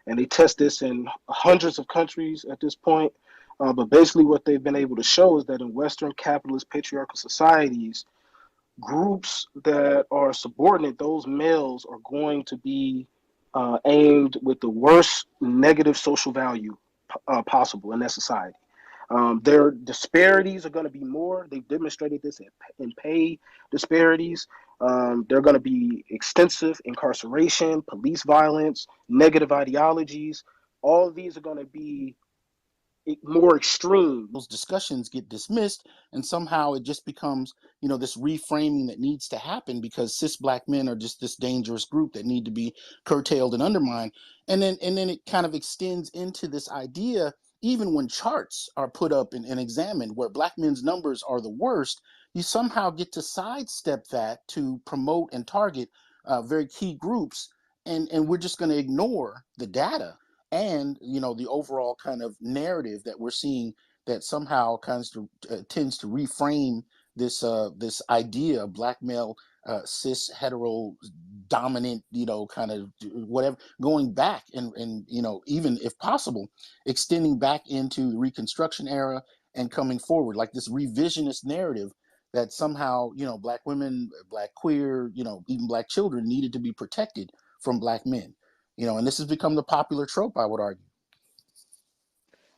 and they test this in hundreds of countries at this point. But basically, what they've been able to show is that in Western capitalist patriarchal societies, groups that are subordinate, those males are going to be aimed with the worst negative social value possible in that society. Their disparities are going to be more. They've demonstrated this in pay disparities. They're going to be extensive incarceration, police violence, negative ideologies. All of these are going to be more extreme. Those discussions get dismissed, and somehow it just becomes, this reframing that needs to happen because cis Black men are just this dangerous group that need to be curtailed and undermined. And then it kind of extends into this idea, even when charts are put up and examined where Black men's numbers are the worst, you somehow get to sidestep that to promote and target very key groups, and we're just going to ignore the data and the overall kind of narrative that we're seeing that somehow tends to reframe this idea of Black male cis hetero dominant kind of whatever, going back and even if possible extending back into the Reconstruction era and coming forward, like this revisionist narrative that somehow Black women, Black queer, even Black children needed to be protected from Black men. And this has become the popular trope, I would argue.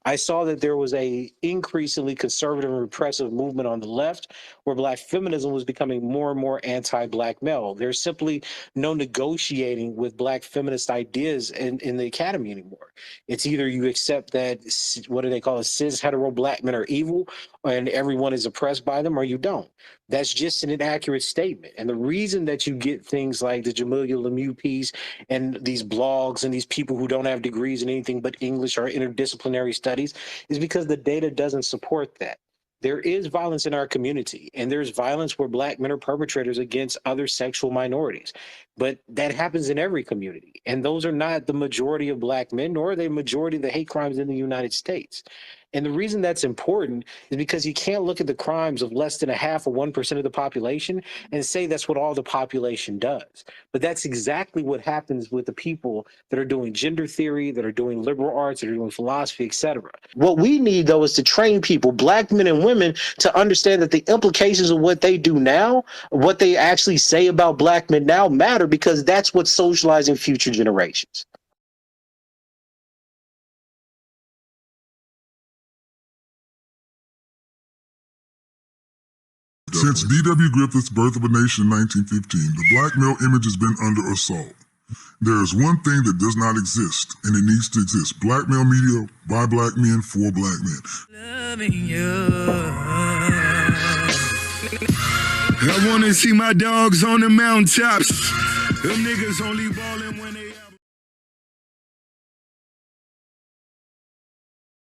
I saw that there was a increasingly conservative and repressive movement on the left where Black feminism was becoming more and more anti-Black male. There's simply no negotiating with Black feminist ideas in the academy anymore. It's either you accept that, what do they call it, cis hetero Black men are evil and everyone is oppressed by them, or you don't. That's just an inaccurate statement. And the reason that you get things like the Jamelia Lemieux piece and these blogs and these people who don't have degrees in anything but English or interdisciplinary studies is because the data doesn't support that. There is violence in our community, and there's violence where Black men are perpetrators against other sexual minorities. But that happens in every community. And those are not the majority of Black men, nor are they the majority of the hate crimes in the United States. And the reason that's important is because you can't look at the crimes of less than 0.5% or 1% of the population and say that's what all the population does. But that's exactly what happens with the people that are doing gender theory, that are doing liberal arts, that are doing philosophy, etc. What we need, though, is to train people, Black men and women, to understand that the implications of what they do now, what they actually say about Black men now matter, because that's what's socializing future generations. Since D.W. Griffith's Birth of a Nation in 1915, the Black male image has been under assault. There is one thing that does not exist, and it needs to exist. Black male media, by Black men, for Black men. Loving you. I want to see my dogs on the mountaintops. Them niggas only ballin' when they out.